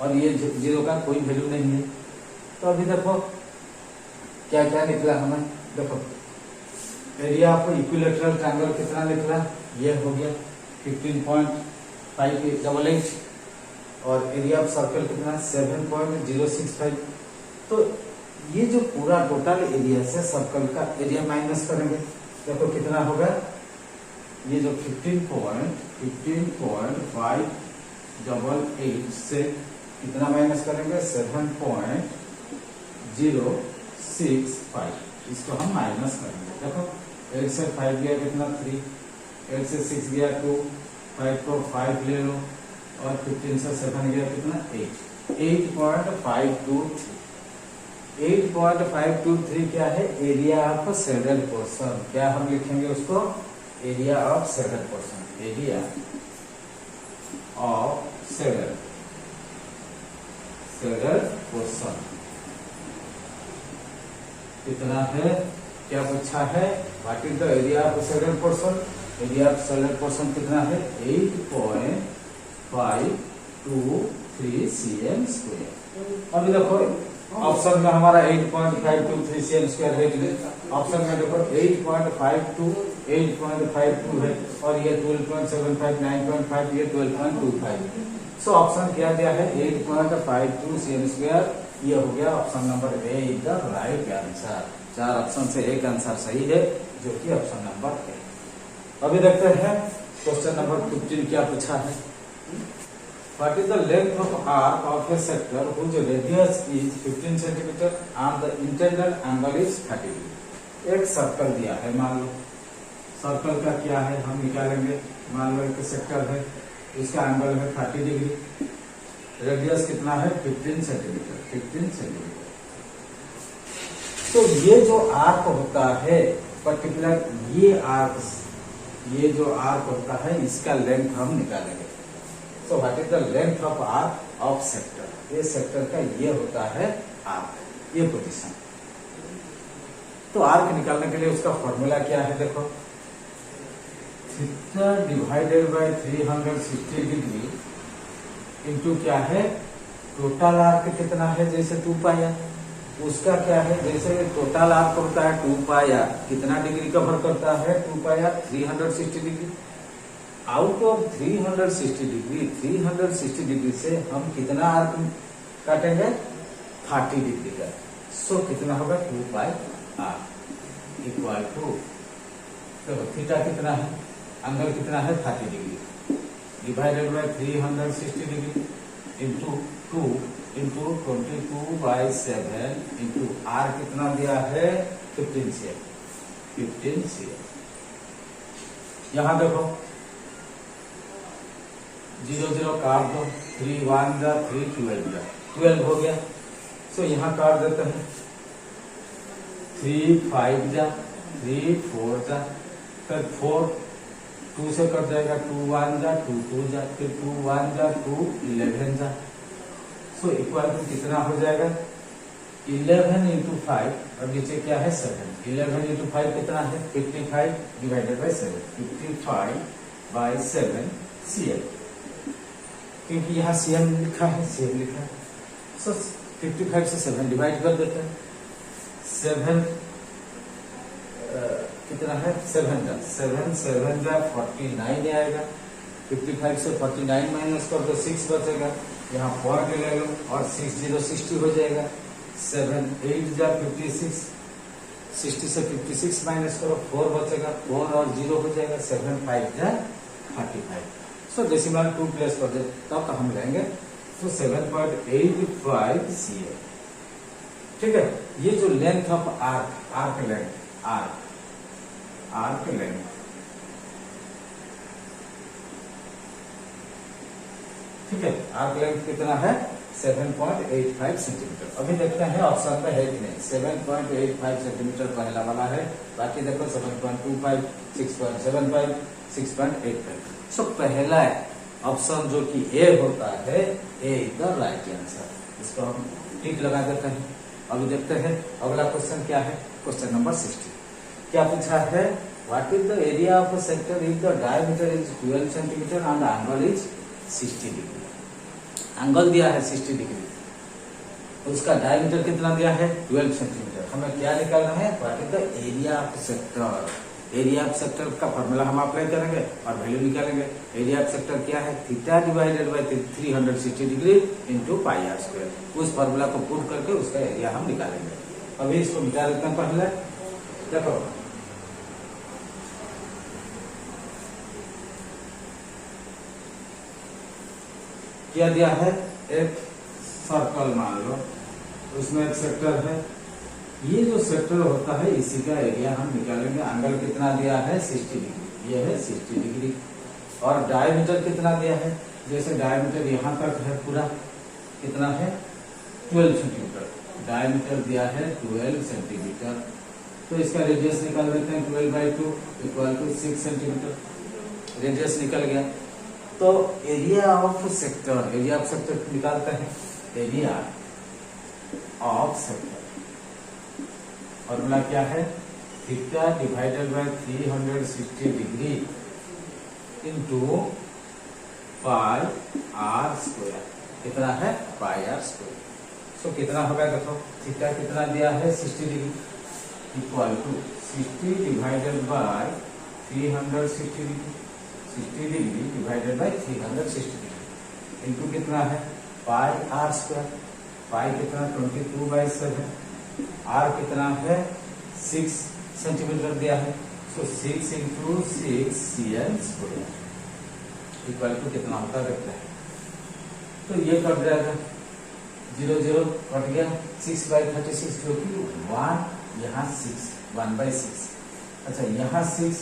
और ये 0 का कोई वैल्यू नहीं है। तो अभी देखो क्या क्या निकला हमें। देखो एरिया ऑफ इक्विलेटरल ट्रायंगल कितना निकला ये हो गया 15.588 और एरिया ऑफ सर्कल कितना 7.065। तो ये जो पूरा टोटल एरिया से सर्कल का एरिया माइनस करेंगे देखो कितना होगा ये जो 15.588 से कितना माइनस करेंगे 7.065 इसको हम माइनस करेंगे। देखो 8 से 5 गया कितना 3 8 से 6 गया 2 5 को 5 ले लो और 15 से 7 गया कितना 8.523 क्या है एरिया ऑफ शेडेड पोर्शन। क्या हम लिखेंगे उसको area of shaded portion area of shaded portion कितना है क्या पूछा है what is the area of shaded portion. Area of shaded portion कितना है 8.523 cm स्क्वायर। अभी देखो ऑप्शन में हमारा 8.523 cm स्क्वायर है ऑप्शन में देखो 8.52 है और ये 12.75 9.5 ये 12.25। सो ऑप्शन क्या दिया है 8.52 cm स्क्वायर। ये हो गया option number A is the right answer. 4 option से एक आंसर सही है जो कि ऑप्शन नंबर ए। अभी देखते हैं क्वेश्चन नंबर 15 क्या पूछा है। What is the length of arc of a sector whose radius is 15 cm and the intended angle is 30 degree। एक सर्कल दिया है मान लो सर्कल का क्या है हम निकालेंगे। मान लो एक सेक्टर है इसका एंगल है 30 डिग्री रेडियस कितना है 15 सेंटीमीटर। तो ये जो आर्क होता है पर्टिकुलर ये जो आर्क होता है इसका लेंथ हम निकालेंगे। सो what is the length of arc of sector. ये सेक्टर का ये होता है आर्क ये पोजीशन। तो आर्क निकालने के लिए उसका फॉर्मूला क्या है देखो theta divided by 360 degree into क्या है टोटल आर्क कितना है जैसे 2 पाई उसका क्या है जैसे टोटल आर्क होता है 2 पाई कितना डिग्री कवर करता है 2 पाई 360 डिग्री। आउट ऑफ 360 डिग्री से हम कितना आर्क काटेंगे 30 डिग्री का। सो कितना होगा 2 पाई आर इक्वल टू तो थीटा कितना है एंगल कितना है 30 degree divided by 360 degree into 2 into 22/7 into R कितना दिया है 15 cm। यहाँ देखो 0 0 काट दो, 3 1 जा 3 12 जा 12 हो गया। सो यहाँ काट देते हैं 3 5 जा 3 4 जा, फिर 4 2 से कट जाएगा, 2 1 जा 2 2 जा, फिर 2 1 जा 2 11 जा। सो इक्वल टू कितना हो जाएगा 11 इंटू 5 और नीचे क्या है 7। 11 इंटू 5 कितना है 55 डिवाइडेड बाई 7, 55 बाई 7 CM, क्योंकि यहाँ CM लिखा है, CM लिखा है। सो 55 से 7 डिवाइड कर देते हैं। 7 कितना है 7 जा 7 7 जा 49 आएगा। 55 से 49 माइनस कर दो 6 बचेगा, यहाँ 4 ले लो और 6 0 60 हो जाएगा। 7 8 जा 56, 60 से 56 माइनस करो 4 बचेगा, 4 और 0 हो जाएगा। 7 5 जा 35। सो डेसिमल 2 प्लेस कर दे तब हम लेंगे तो 7.85 CM। ठीक है, ये जो length of arc length arc length ठीक है, आर्क लेंथ कितना है 7.85 सेंटीमीटर। अभी देखते हैं ऑप्शन में है कि नहीं। 7.85 सेंटीमीटर पहला वाला है, बाकी देखो 7.25 6.75 6.85। सो पहला ऑप्शन जो कि ए होता है, ए इज द राइट आंसर। इसको हम टिक लगा देते हैं। अभी देखते हैं अगला क्वेश्चन क्या है। क्वेश्चन नंबर 60 क्या पूछा है, what is the area of a sector if the diameter is 12 centimetre and angle is 60 degree. Angle दिया है 60 डिग्री, उसका डायमीटर कितना दिया है 12 सेंटीमीटर। हमें क्या निकालना है, what is the area of sector. Area of sector का फॉर्मूला हम अप्लाई करेंगे और वैल्यू निकालेंगे। एरिया ऑफ सेक्टर क्या है, theta divided by 360 degree into pi R square. उस फॉर्मूला को पुट करके उसका एरिया हम निकालेंगे। अभी इसको मिटा देते हैं। पहले देखो क्या दिया है, एक सर्कल मान लो, उसमें एक सेक्टर है। ये जो सेक्टर होता है इसी का एरिया हम निकालेंगे। एंगल कितना दिया है 60 डिग्री, ये है 60 डिग्री। और डायमीटर कितना दिया है, जैसे डायमीटर यहाँ तक है पूरा, कितना है 12 सेंटीमीटर। डायमीटर दिया है 12 सेंटीमीटर, तो इसका रेडियस निकाल देते हैं 12/2 इक्वल टू 6 सेंटीमीटर। रेडियस निकल गया। तो area of sector, area of sector निकालते हैं। एरिया ऑफ सेक्टर फॉर्मूला क्या है, theta divided by 360 degree into pi R square. कितना है पाई आर स्क्वायर। सो कितना होगा देखो, थीटा कितना दिया है 60 degree equal to 60 divided by 360 degree, 60 degree divided by 360 degree into कितना है पाई आर स्क्वायर। पाई कितना 22/7, आर कितना है 6 सेंटीमीटर दिया है। So 6 into 6 CM square equal to कितना होता है देखते हैं। तो ये कट जाएगा, 0 0 कट गया, 6/36 जो कि 1, यहाँ 6 1/6। अच्छा यहाँ 6,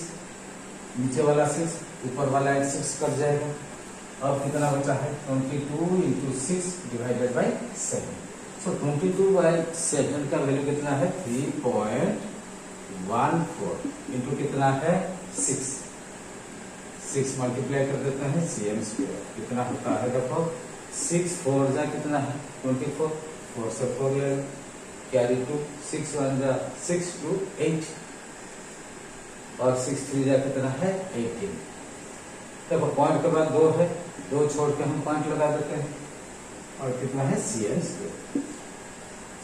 नीचे वाला 6, ऊपर वाला 6 कट जाएगा। अब कितना बचा है 22 इंटू 6 डिवाइडेड बाई 7। सो 22/7 का वैल्यू कितना है 3.14 इंटू कितना है 6 मल्टीप्लाई कर देते हैं CM स्क्वायर। कितना होता है देखो, 6 4 जा कितना है 24, 4 से 4 ले कैरी टू, 6 1 जा 6 2 8 और 6 3 जा कितना है 18। देखो पॉइंट के बाद 2 है, 2 छोड़ के हम पॉइंट लगा देते हैं और कितना है CM square.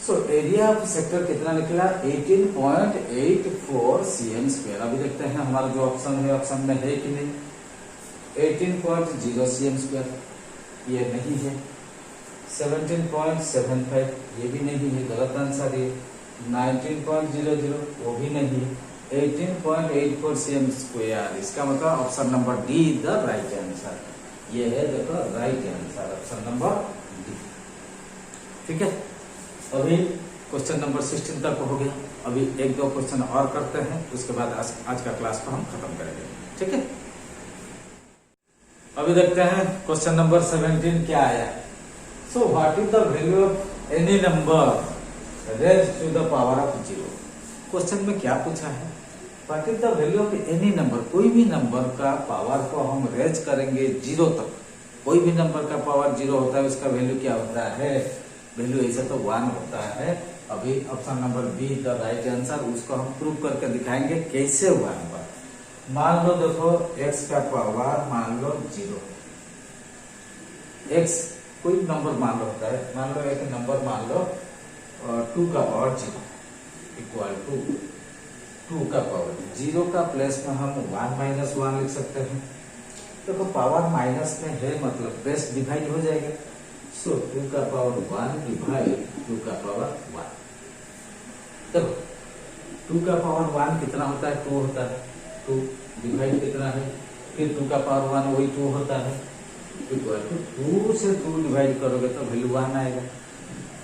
So area of sector कितना निकला 18.84 CM स्क्वायर। अभी देखते हैं हमारा जो ऑप्शन है, ऑप्शन में है कि नहीं। 18.0 CM स्क्वायर ये नहीं है। 17.75 ये भी नहीं है, गलत आंसर है। 19.00 वो भी नहीं है। 18.84 CM स्क्वायर, इसका मतलब option number D is the right answer. ये है देखो right answer, option number D. ठीक है, अभी क्वेश्चन नंबर 16 तक हो गया। अभी 1-2 क्वेश्चन और करते हैं, उसके बाद आज का क्लास को हम खत्म करेंगे। ठीक है। अभी देखते हैं क्वेश्चन नंबर 17 क्या आया। So what is the value of any number raise to the power of 0। Question में क्या पूछा है, what is the value of any number, कोई भी नंबर का पावर को हम रेज करेंगे 0 तक, कोई भी नंबर का पावर 0 होता है, उसका वैल्यू क्या होता है, वैल्यू ऐसे तो 1 होता है। अभी option number B the right answer, उसको हम प्रूव करके दिखाएंगे कैसे हुआ नंबर। मान लो देखो x का पावर मान लो 0, x कोई नंबर मान लो होता है, मान लो एक नंबर मान लो 2 का पावर 0 इक्वल टू 2 का पावर 0 का प्लेस में हम 1 माइनस 1 लिख सकते हैं। देखो पावर माइनस में है मतलब बेस डिवाइड हो जाएगा। सो 2 का पावर 1 डिवाइड 2 का पावर 1। देखो 2 का पावर 1 कितना होता है, 2 होता है, 2 डिवाइड कितना है, फिर 2 का पावर 1 वही 2 होता है, इक्वल टू 2 से 2 डिवाइड करोगे तो वैल्यू 1 आएगा।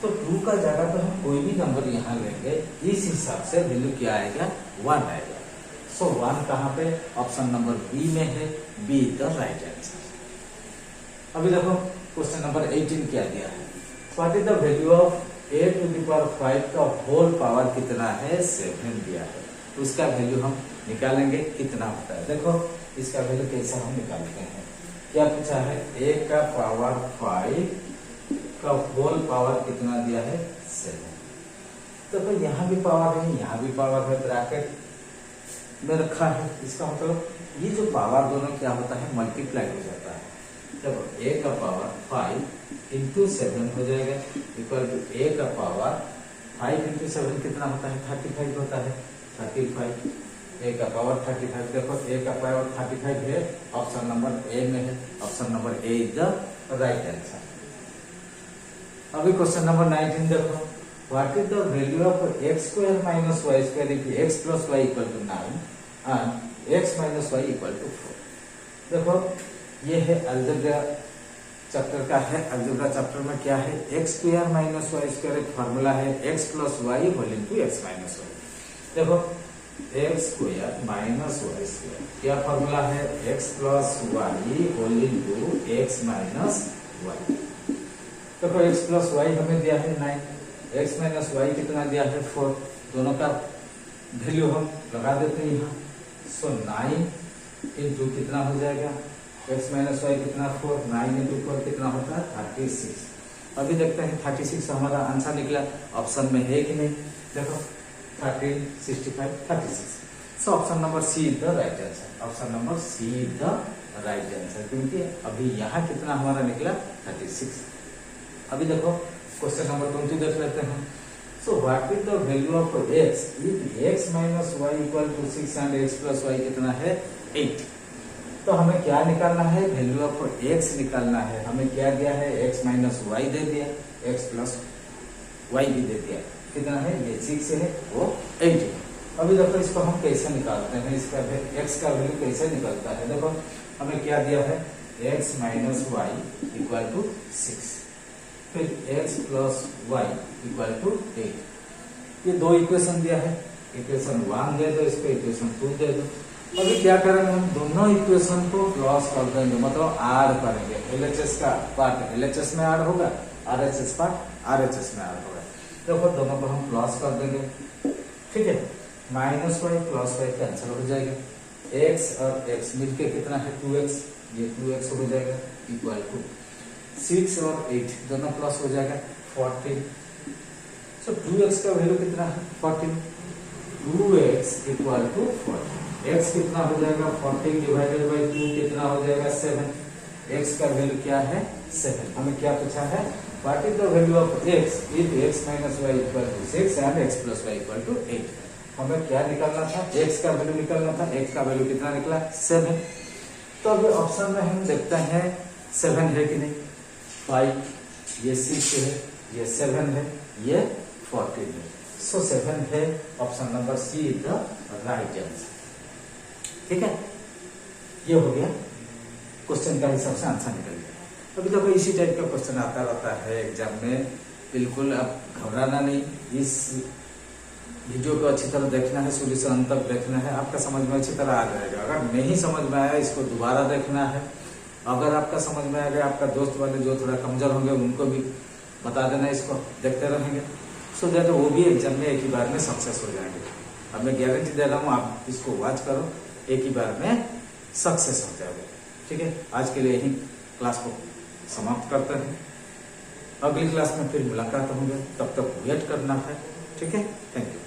तो 2 का जगह पर हम कोई भी नंबर यहाँ लेंगे, इस हिसाब से वैल्यू क्या आएगा, 1 आएगा। सो 1 कहाँ पे, ऑप्शन नंबर बी में है, बी द राइट आंसर। अभी देखो क्वेश्चन नंबर 18 क्या दिया है, what is the value of a to the power 5 का होल पावर कितना है, 7 दिया है। तो उसका वैल्यू हम निकालेंगे कितना होता है। देखो इसका वैल्यू कैसे हम निकालते हैं, क्या पूछा है, a का पावर 5 का होल पावर कितना दिया है, 7। तो भाई यहाँ भी पावर है, यहाँ भी पावर है, ब्रैकेट में रखा है, इसका मतलब ये जो पावर दोनों क्या होता है, मल्टीप्लाई हो जाता है। देखो a का पावर 5 इंटू 7 हो जाएगा, इक्वल टू a का पावर 5 इंटू 7 कितना होता है, 35 होता है, 35, a का पावर 35। देखो a का पावर 35 है, ऑप्शन नंबर ए में है, option number A is the right answer. अभी क्वेश्चन नंबर 19 देखो, what is the value of X square minus Y square if X plus Y equal to 9 and X minus Y equal to 4। देखो ये है algebra chapter का है, algebra chapter में क्या है, x square minus Y square एक formula है, x plus y whole into x minus y. देखो x square minus Y square क्या फार्मूला है, x plus y whole into x minus y. देखो एक्स प्लस वाई हमें दिया है 9, x minus Y कितना दिया है 4, दोनों का वैल्यू हम लगा देते हैं यहाँ। सो 9 इंटू कितना हो जाएगा, x माइनस वाई कितना 4, 9 इंटू 4 कितना होता है 36। अभी देखते हैं 36 हमारा आंसर निकला, ऑप्शन में है कि नहीं। देखो 13, 65, 36। So option number C is the right answer, option number C is the right answer, क्योंकि अभी यहाँ कितना हमारा निकला 36। अभी देखो क्वेश्चन नंबर 20 देख लेते हैं। So what is the value of x if x minus Y equal to 6 and x plus Y कितना है 8। तो हमें क्या निकालना है, वैल्यू ऑफ x निकालना है। हमें क्या दिया है, x माइनस वाई दे दिया, x प्लस वाई भी दे दिया, कितना है ये 6 है, वो 8 है। अभी देखो इसको हम कैसे निकालते हैं, इसका x का वैल्यू कैसे निकलता है। देखो हमें क्या दिया है, x minus Y equal to 6, फिर x plus Y equal to 8। ये दो इक्वेशन दिया है, इक्वेशन 1 दे दो, इसको इक्वेशन 2 दे दो। अभी क्या करेंगे, हम दोनों इक्वेशन को प्लस कर देंगे, मतलब ऐड करेंगे। एलएचएस का पार्ट एलएचएस में ऐड होगा, आरएचएस पार्ट आरएचएस में ऐड होगा। देखो दोनों को हम प्लस कर देंगे, ठीक है, minus Y plus Y cancel हो जाएगा, x और x मिलके कितना है 2x, ये 2x हो जाएगा, इक्वल टू 6 और 8 दोनों प्लस हो जाएगा 14। सो 2x का वैल्यू कितना है 14, 2x इक्वल टू 14। x कितना हो जाएगा 14 डिवाइडेड बाई 2 कितना हो जाएगा 7। x का वैल्यू क्या है 7। हमें क्या पूछा है, what is the value of x if x minus Y equal to 6 and x plus Y equal to 8। हमें क्या निकालना था, x का वैल्यू निकालना था, x का वैल्यू कितना निकला 7। तो अभी ऑप्शन में हम देखते हैं 7 है कि नहीं, 5 ये 6 है, ये 7 है, ये 14 है। सो 7 है, option number C is the right answer. ठीक है, ये हो गया क्वेश्चन का हिसाब से आंसर निकल गया। अभी देखो इसी टाइप का क्वेश्चन आता रहता है एग्जाम में, बिल्कुल अब घबराना नहीं। इस वीडियो को अच्छी तरह देखना है, शुरू से अंत तक देखना है, आपका समझ में अच्छी तरह आ जाएगा। अगर नहीं समझ में आया इसको दोबारा देखना है, अगर आपका समझ में आ गया, आपका दोस्त वाले जो थोड़ा कमजोर होंगे उनको भी बता देना, इसको देखते रहेंगे, सो दैट वो भी एग्जाम में एक ही बार में सक्सेस हो जाएंगे। अब मैं गारंटी दे रहा हूँ, आप इसको वॉच करो, एक ही बार में सक्सेस हो जाओगे। ठीक है, आज के लिए यही क्लास को समाप्त करते हैं। अगली क्लास में फिर मुलाकात होंगे, तब तक वेट करना है। ठीक है, थैंक यू।